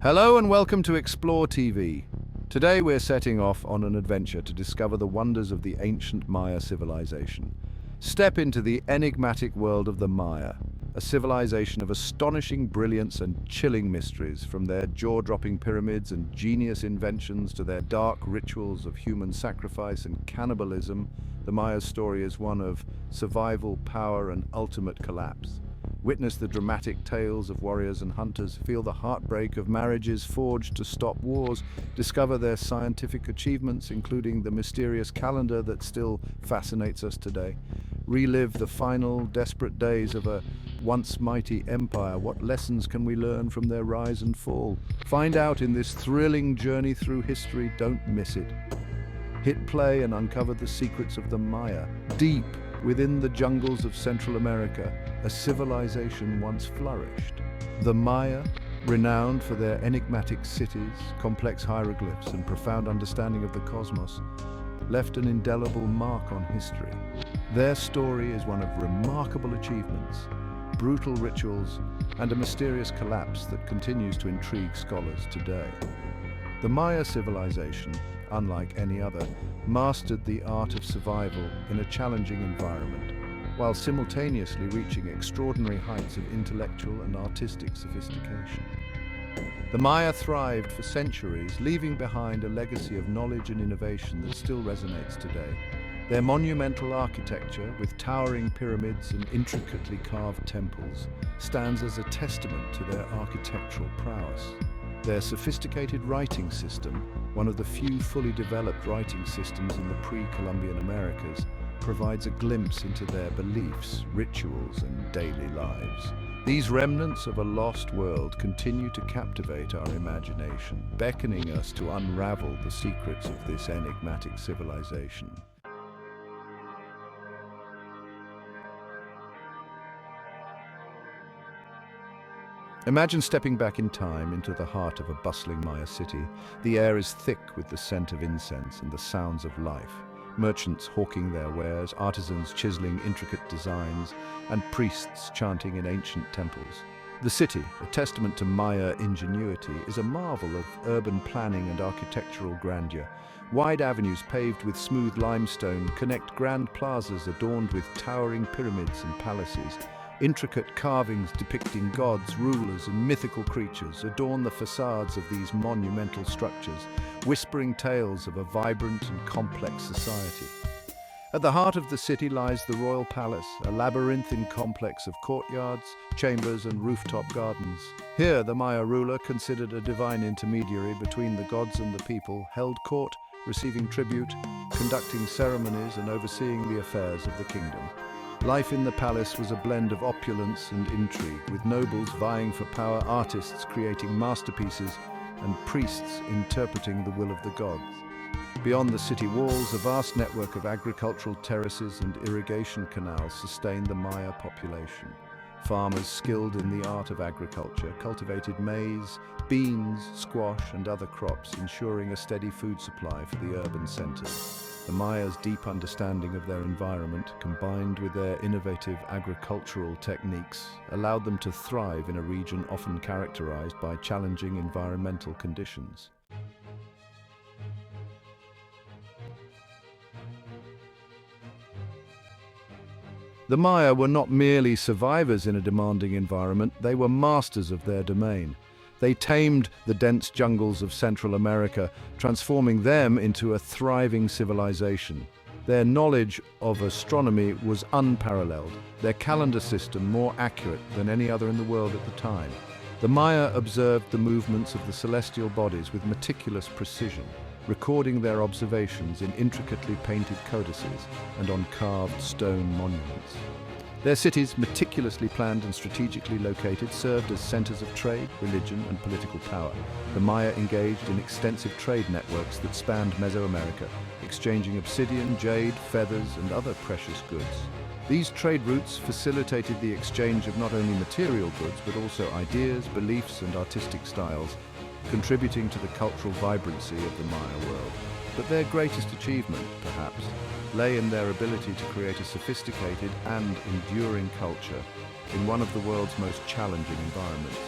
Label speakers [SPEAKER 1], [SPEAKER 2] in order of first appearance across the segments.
[SPEAKER 1] Hello and welcome to Explore TV. Today we're setting off on an adventure to discover the wonders of the ancient Maya civilization. Step into the enigmatic world of the Maya, a civilization of astonishing brilliance and chilling mysteries, from their jaw-dropping pyramids and genius inventions to their dark rituals of human sacrifice and cannibalism. The Maya story is one of survival, power, and ultimate collapse. Witness the dramatic tales of warriors and hunters, feel the heartbreak of marriages forged to stop wars, discover their scientific achievements, including the mysterious calendar that still fascinates us today. Relive the final, desperate days of a once mighty empire. What lessons can we learn from their rise and fall? Find out in this thrilling journey through history. Don't miss it. Hit play and uncover the secrets of the Maya. Deep within the jungles of Central America, a civilization once flourished. The Maya, renowned for their enigmatic cities, complex hieroglyphs, and profound understanding of the cosmos, left an indelible mark on history. Their story is one of remarkable achievements, brutal rituals, and a mysterious collapse that continues to intrigue scholars today. The Maya civilization, unlike any other, mastered the art of survival in a challenging environment, while simultaneously reaching extraordinary heights of intellectual and artistic sophistication. The Maya thrived for centuries, leaving behind a legacy of knowledge and innovation that still resonates today. Their monumental architecture, with towering pyramids and intricately carved temples, stands as a testament to their architectural prowess. Their sophisticated writing system, one of the few fully developed writing systems in the pre-Columbian Americas, provides a glimpse into their beliefs, rituals, and daily lives. These remnants of a lost world continue to captivate our imagination, beckoning us to unravel the secrets of this enigmatic civilization. Imagine stepping back in time into the heart of a bustling Maya city. The air is thick with the scent of incense and the sounds of life. Merchants hawking their wares, artisans chiseling intricate designs, and priests chanting in ancient temples. The city, a testament to Maya ingenuity, is a marvel of urban planning and architectural grandeur. Wide avenues paved with smooth limestone connect grand plazas adorned with towering pyramids and palaces. Intricate carvings depicting gods, rulers, and mythical creatures adorn the facades of these monumental structures, whispering tales of a vibrant and complex society. At the heart of the city lies the royal palace, a labyrinthine complex of courtyards, chambers, and rooftop gardens. Here, the Maya ruler, considered a divine intermediary between the gods and the people, held court, receiving tribute, conducting ceremonies, and overseeing the affairs of the kingdom. Life in the palace was a blend of opulence and intrigue, with nobles vying for power, artists creating masterpieces, and priests interpreting the will of the gods. Beyond the city walls, a vast network of agricultural terraces and irrigation canals sustained the Maya population. Farmers skilled in the art of agriculture cultivated maize, beans, squash, and other crops, ensuring a steady food supply for the urban centers. The Maya's deep understanding of their environment, combined with their innovative agricultural techniques, allowed them to thrive in a region often characterized by challenging environmental conditions. The Maya were not merely survivors in a demanding environment, they were masters of their domain. They tamed the dense jungles of Central America, transforming them into a thriving civilization. Their knowledge of astronomy was unparalleled, their calendar system more accurate than any other in the world at the time. The Maya observed the movements of the celestial bodies with meticulous precision, recording their observations in intricately painted codices and on carved stone monuments. Their cities, meticulously planned and strategically located, served as centers of trade, religion, and political power. The Maya engaged in extensive trade networks that spanned Mesoamerica, exchanging obsidian, jade, feathers, and other precious goods. These trade routes facilitated the exchange of not only material goods, but also ideas, beliefs, and artistic styles, contributing to the cultural vibrancy of the Maya world. But their greatest achievement, perhaps, lay in their ability to create a sophisticated and enduring culture in one of the world's most challenging environments.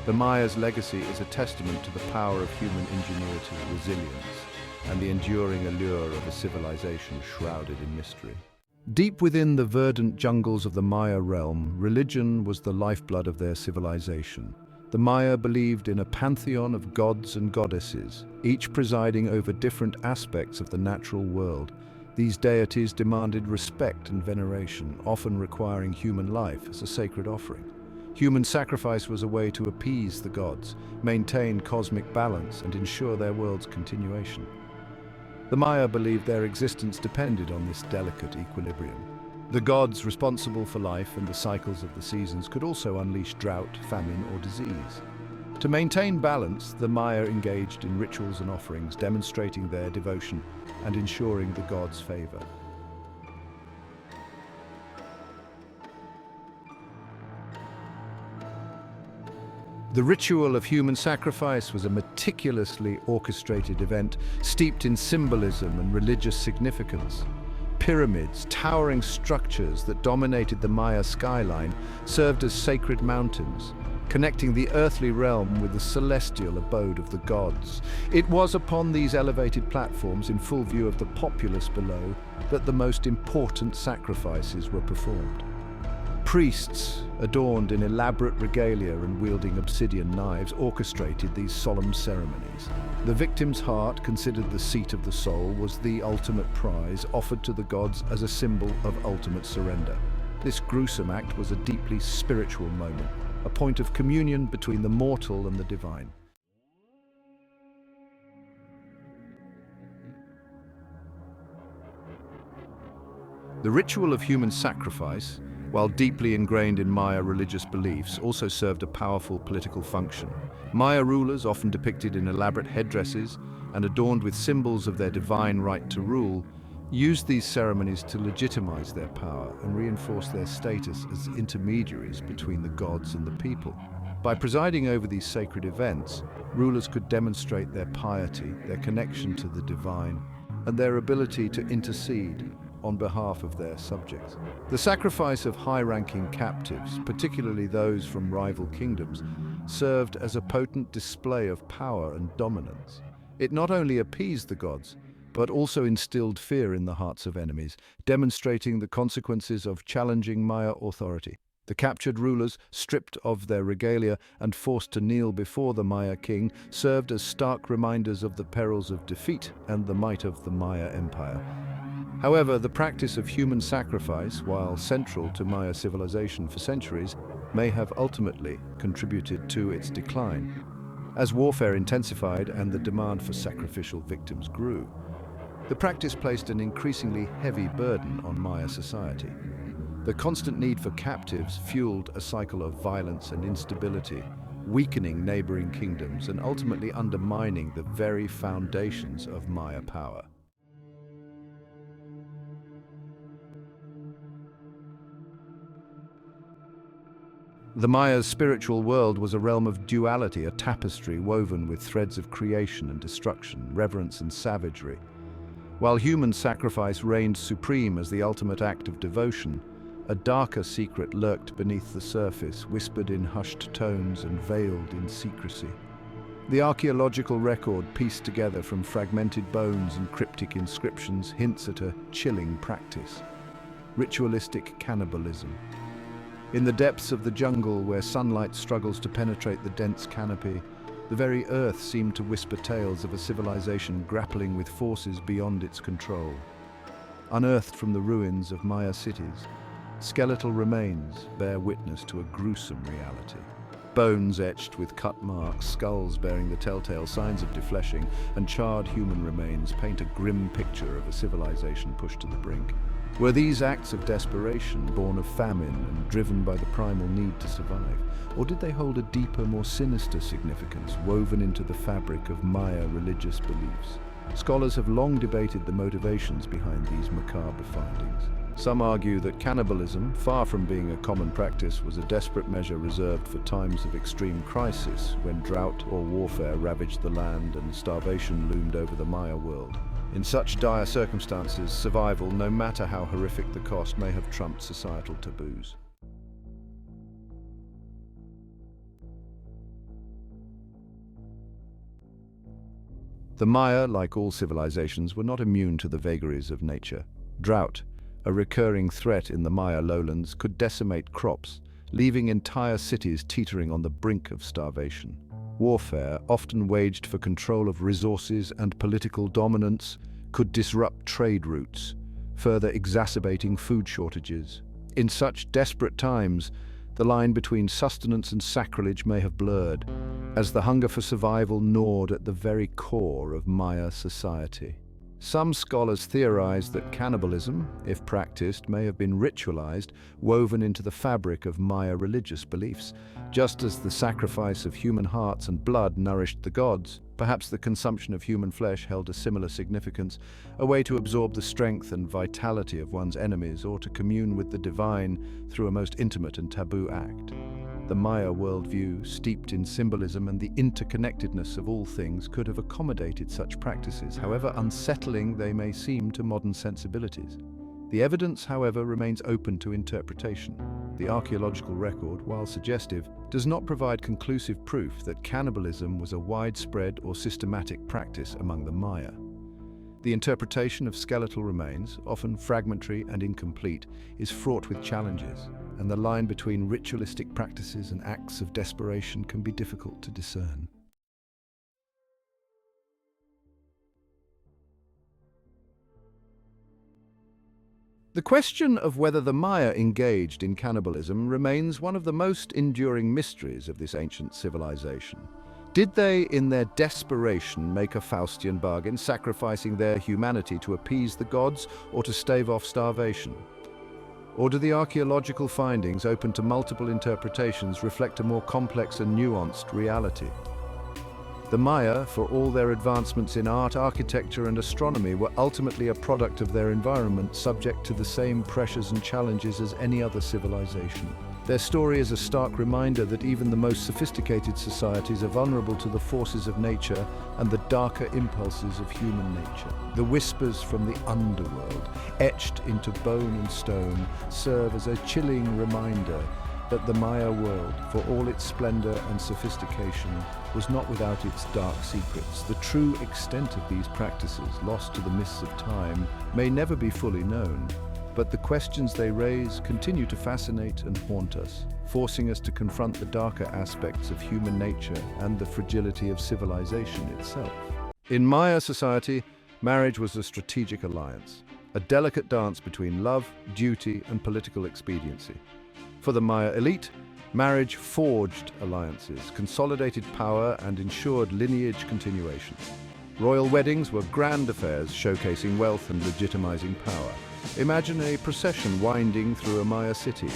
[SPEAKER 1] The Maya's legacy is a testament to the power of human ingenuity, resilience, and the enduring allure of a civilization shrouded in mystery. Deep within the verdant jungles of the Maya realm, religion was the lifeblood of their civilization. The Maya believed in a pantheon of gods and goddesses, each presiding over different aspects of the natural world. These deities demanded respect and veneration, often requiring human life as a sacred offering. Human sacrifice was a way to appease the gods, maintain cosmic balance, and ensure their world's continuation. The Maya believed their existence depended on this delicate equilibrium. The gods responsible for life and the cycles of the seasons could also unleash drought, famine, or disease. To maintain balance, the Maya engaged in rituals and offerings, demonstrating their devotion and ensuring the gods' favor. The ritual of human sacrifice was a meticulously orchestrated event steeped in symbolism and religious significance. Pyramids, towering structures that dominated the Maya skyline, served as sacred mountains, connecting the earthly realm with the celestial abode of the gods. It was upon these elevated platforms, in full view of the populace below, that the most important sacrifices were performed. Priests, adorned in elaborate regalia and wielding obsidian knives, orchestrated these solemn ceremonies. The victim's heart, considered the seat of the soul, was the ultimate prize offered to the gods as a symbol of ultimate surrender. This gruesome act was a deeply spiritual moment, a point of communion between the mortal and the divine. The ritual of human sacrifice, while deeply ingrained in Maya religious beliefs, also served a powerful political function. Maya rulers, often depicted in elaborate headdresses and adorned with symbols of their divine right to rule, used these ceremonies to legitimize their power and reinforce their status as intermediaries between the gods and the people. By presiding over these sacred events, rulers could demonstrate their piety, their connection to the divine, and their ability to intercede on behalf of their subjects. The sacrifice of high-ranking captives, particularly those from rival kingdoms, served as a potent display of power and dominance. It not only appeased the gods, but also instilled fear in the hearts of enemies, demonstrating the consequences of challenging Maya authority. The captured rulers, stripped of their regalia and forced to kneel before the Maya king, served as stark reminders of the perils of defeat and the might of the Maya Empire. However, the practice of human sacrifice, while central to Maya civilization for centuries, may have ultimately contributed to its decline. As warfare intensified and the demand for sacrificial victims grew, the practice placed an increasingly heavy burden on Maya society. The constant need for captives fueled a cycle of violence and instability, weakening neighboring kingdoms and ultimately undermining the very foundations of Maya power. The Maya's spiritual world was a realm of duality, a tapestry woven with threads of creation and destruction, reverence and savagery. While human sacrifice reigned supreme as the ultimate act of devotion, a darker secret lurked beneath the surface, whispered in hushed tones and veiled in secrecy. The archaeological record, pieced together from fragmented bones and cryptic inscriptions, hints at a chilling practice: ritualistic cannibalism. In the depths of the jungle, where sunlight struggles to penetrate the dense canopy, the very earth seemed to whisper tales of a civilization grappling with forces beyond its control. Unearthed from the ruins of Maya cities, skeletal remains bear witness to a gruesome reality. Bones etched with cut marks, skulls bearing the telltale signs of defleshing, and charred human remains paint a grim picture of a civilization pushed to the brink. Were these acts of desperation, born of famine and driven by the primal need to survive? Or did they hold a deeper, more sinister significance woven into the fabric of Maya religious beliefs? Scholars have long debated the motivations behind these macabre findings. Some argue that cannibalism, far from being a common practice, was a desperate measure reserved for times of extreme crisis, when drought or warfare ravaged the land and starvation loomed over the Maya world. In such dire circumstances, survival, no matter how horrific the cost, may have trumped societal taboos. The Maya, like all civilizations, were not immune to the vagaries of nature. Drought, a recurring threat in the Maya lowlands, could decimate crops, leaving entire cities teetering on the brink of starvation. Warfare, often waged for control of resources and political dominance, could disrupt trade routes, further exacerbating food shortages. In such desperate times, the line between sustenance and sacrilege may have blurred, as the hunger for survival gnawed at the very core of Maya society. Some scholars theorize that cannibalism, if practiced, may have been ritualized, woven into the fabric of Maya religious beliefs. Just as the sacrifice of human hearts and blood nourished the gods, perhaps the consumption of human flesh held a similar significance, a way to absorb the strength and vitality of one's enemies or to commune with the divine through a most intimate and taboo act. The Maya worldview, steeped in symbolism and the interconnectedness of all things, could have accommodated such practices, however unsettling they may seem to modern sensibilities. The evidence, however, remains open to interpretation. The archaeological record, while suggestive, does not provide conclusive proof that cannibalism was a widespread or systematic practice among the Maya. The interpretation of skeletal remains, often fragmentary and incomplete, is fraught with challenges, and the line between ritualistic practices and acts of desperation can be difficult to discern. The question of whether the Maya engaged in cannibalism remains one of the most enduring mysteries of this ancient civilization. Did they, in their desperation, make a Faustian bargain, sacrificing their humanity to appease the gods or to stave off starvation? Or do the archaeological findings, open to multiple interpretations, reflect a more complex and nuanced reality? The Maya, for all their advancements in art, architecture and astronomy, were ultimately a product of their environment, subject to the same pressures and challenges as any other civilization. Their story is a stark reminder that even the most sophisticated societies are vulnerable to the forces of nature and the darker impulses of human nature. The whispers from the Underworld, etched into bone and stone, serve as a chilling reminder that the Maya world, for all its splendor and sophistication, was not without its dark secrets. The true extent of these practices, lost to the mists of time, may never be fully known, but the questions they raise continue to fascinate and haunt us, forcing us to confront the darker aspects of human nature and the fragility of civilization itself. In Maya society, marriage was a strategic alliance, a delicate dance between love, duty, and political expediency. For the Maya elite, marriage forged alliances, consolidated power, and ensured lineage continuation. Royal weddings were grand affairs showcasing wealth and legitimizing power. Imagine a procession winding through a Maya city.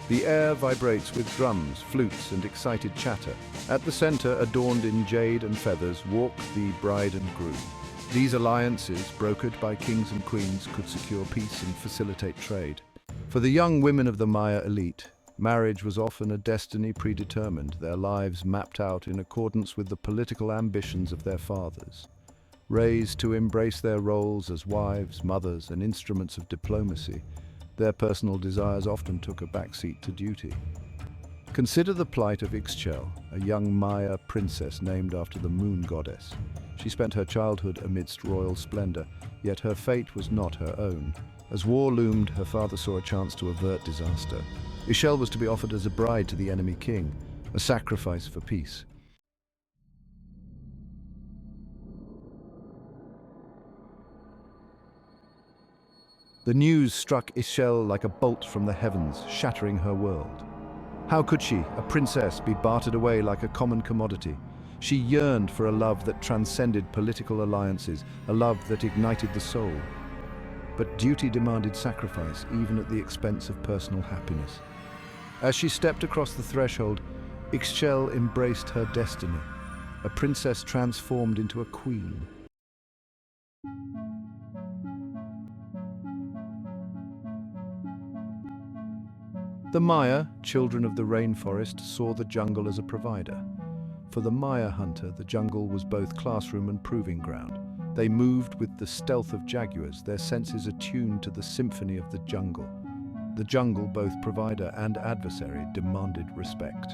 [SPEAKER 1] The air vibrates with drums, flutes, and excited chatter. At the center, adorned in jade and feathers, walk the bride and groom. These alliances, brokered by kings and queens, could secure peace and facilitate trade. For the young women of the Maya elite, marriage was often a destiny predetermined, their lives mapped out in accordance with the political ambitions of their fathers. Raised to embrace their roles as wives, mothers, and instruments of diplomacy, their personal desires often took a backseat to duty. Consider the plight of Ixchel, a young Maya princess named after the moon goddess. She spent her childhood amidst royal splendor, yet her fate was not her own. As war loomed, her father saw a chance to avert disaster. Ixchel was to be offered as a bride to the enemy king, a sacrifice for peace. The news struck Ixchel like a bolt from the heavens, shattering her world. How could she, a princess, be bartered away like a common commodity? She yearned for a love that transcended political alliances, a love that ignited the soul. But duty demanded sacrifice, even at the expense of personal happiness. As she stepped across the threshold, Ixchel embraced her destiny, a princess transformed into a queen. The Maya, children of the rainforest, saw the jungle as a provider. For the Maya hunter, the jungle was both classroom and proving ground. They moved with the stealth of jaguars, their senses attuned to the symphony of the jungle. The jungle, both provider and adversary, demanded respect.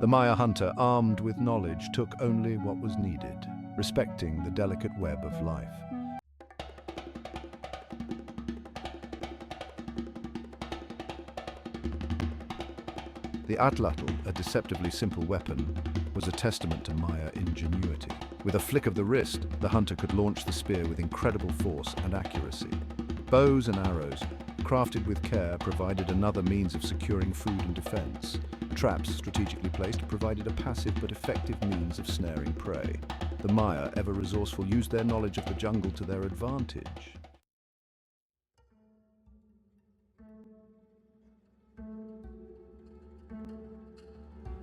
[SPEAKER 1] The Maya hunter, armed with knowledge, took only what was needed, respecting the delicate web of life. The atlatl, a deceptively simple weapon, was a testament to Maya ingenuity. With a flick of the wrist, the hunter could launch the spear with incredible force and accuracy. Bows and arrows, crafted with care, provided another means of securing food and defense. Traps, strategically placed, provided a passive but effective means of snaring prey. The Maya, ever resourceful, used their knowledge of the jungle to their advantage.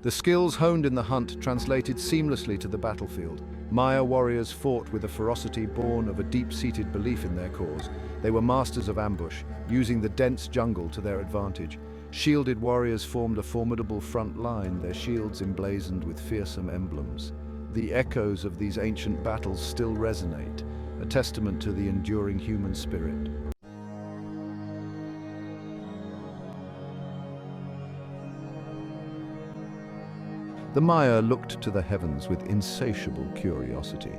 [SPEAKER 1] The skills honed in the hunt translated seamlessly to the battlefield. Maya warriors fought with a ferocity born of a deep-seated belief in their cause. They were masters of ambush, using the dense jungle to their advantage. Shielded warriors formed a formidable front line, their shields emblazoned with fearsome emblems. The echoes of these ancient battles still resonate, a testament to the enduring human spirit. The Maya looked to the heavens with insatiable curiosity.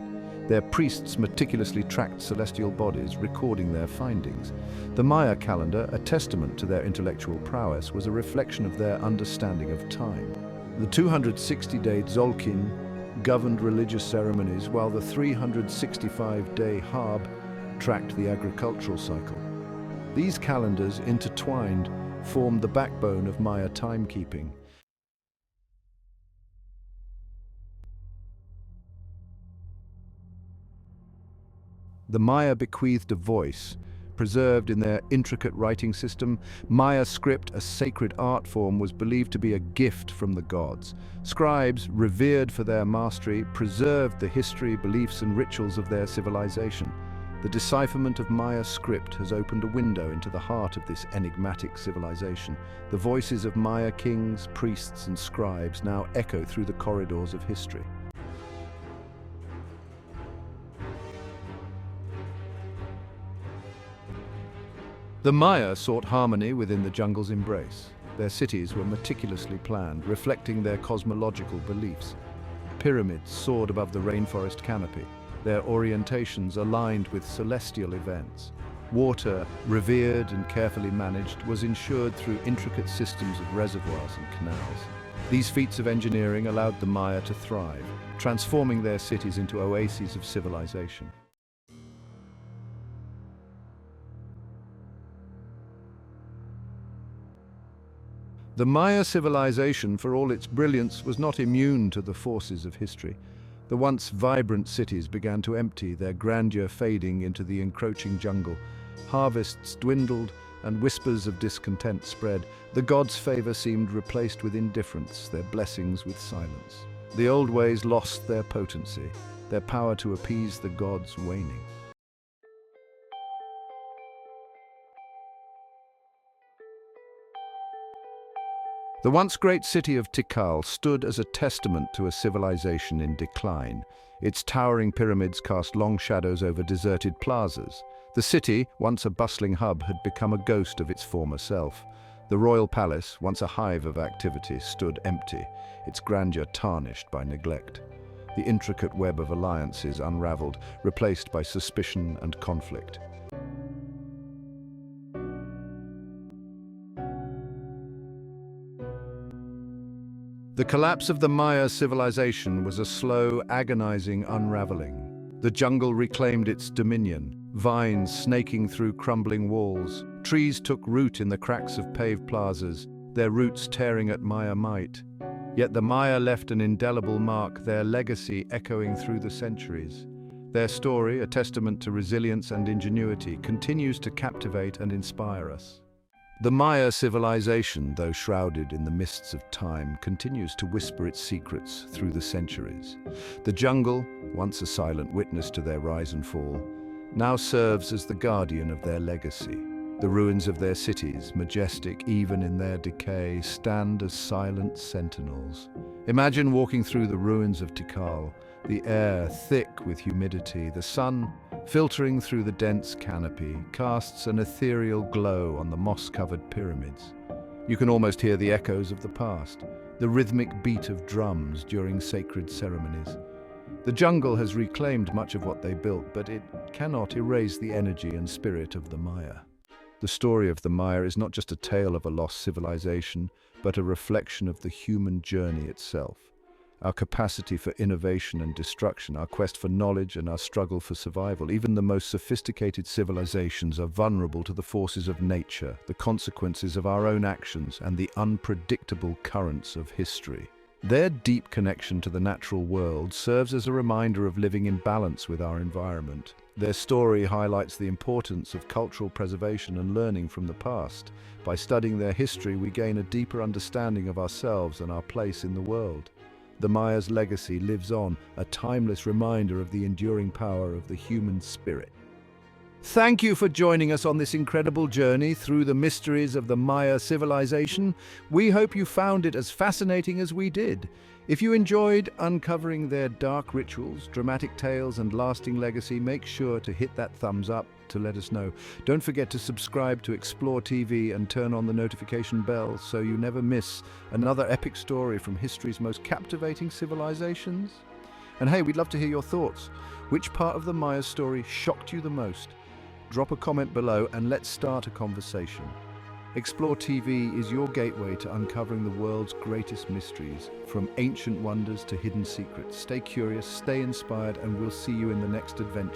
[SPEAKER 1] Their priests meticulously tracked celestial bodies, recording their findings. The Maya calendar, a testament to their intellectual prowess, was a reflection of their understanding of time. The 260-day Tzolk'in governed religious ceremonies, while the 365-day Harb tracked the agricultural cycle. These calendars, intertwined, formed the backbone of Maya timekeeping. The Maya bequeathed a voice, preserved in their intricate writing system. Maya script, a sacred art form, was believed to be a gift from the gods. Scribes, revered for their mastery, preserved the history, beliefs, and rituals of their civilization. The decipherment of Maya script has opened a window into the heart of this enigmatic civilization. The voices of Maya kings, priests, and scribes now echo through the corridors of history. The Maya sought harmony within the jungle's embrace. Their cities were meticulously planned, reflecting their cosmological beliefs. Pyramids soared above the rainforest canopy, their orientations aligned with celestial events. Water, revered and carefully managed, was ensured through intricate systems of reservoirs and canals. These feats of engineering allowed the Maya to thrive, transforming their cities into oases of civilization. The Maya civilization, for all its brilliance, was not immune to the forces of history. The once vibrant cities began to empty, their grandeur fading into the encroaching jungle. Harvests dwindled, and whispers of discontent spread. The gods' favor seemed replaced with indifference, their blessings with silence. The old ways lost their potency, their power to appease the gods waning. The once great city of Tikal stood as a testament to a civilization in decline. Its towering pyramids cast long shadows over deserted plazas. The city, once a bustling hub, had become a ghost of its former self. The royal palace, once a hive of activity, stood empty, its grandeur tarnished by neglect. The intricate web of alliances unraveled, replaced by suspicion and conflict. The collapse of the Maya civilization was a slow, agonizing unraveling. The jungle reclaimed its dominion, vines snaking through crumbling walls. Trees took root in the cracks of paved plazas, their roots tearing at Maya might. Yet the Maya left an indelible mark, their legacy echoing through the centuries. Their story, a testament to resilience and ingenuity, continues to captivate and inspire us. The Maya civilization, though shrouded in the mists of time, continues to whisper its secrets through the centuries. The jungle, once a silent witness to their rise and fall, now serves as the guardian of their legacy. The ruins of their cities, majestic even in their decay, stand as silent sentinels. Imagine walking through the ruins of Tikal, the air thick with humidity, the sun filtering through the dense canopy, casts an ethereal glow on the moss-covered pyramids. You can almost hear the echoes of the past, the rhythmic beat of drums during sacred ceremonies. The jungle has reclaimed much of what they built, but it cannot erase the energy and spirit of the Maya. The story of the Maya is not just a tale of a lost civilization, but a reflection of the human journey itself. Our capacity for innovation and destruction, our quest for knowledge and our struggle for survival. Even the most sophisticated civilizations are vulnerable to the forces of nature, the consequences of our own actions, and the unpredictable currents of history. Their deep connection to the natural world serves as a reminder of living in balance with our environment. Their story highlights the importance of cultural preservation and learning from the past. By studying their history, we gain a deeper understanding of ourselves and our place in the world. The Maya's legacy lives on, a timeless reminder of the enduring power of the human spirit. Thank you for joining us on this incredible journey through the mysteries of the Maya civilization. We hope you found it as fascinating as we did. If you enjoyed uncovering their dark rituals, dramatic tales, and lasting legacy, make sure to hit that thumbs up to let us know. Don't forget to subscribe to Explore TV and turn on the notification bell so you never miss another epic story from history's most captivating civilizations. And hey, we'd love to hear your thoughts. Which part of the Maya story shocked you the most? Drop a comment below and let's start a conversation. Explore TV is your gateway to uncovering the world's greatest mysteries, from ancient wonders to hidden secrets. Stay curious, stay inspired, and we'll see you in the next adventure.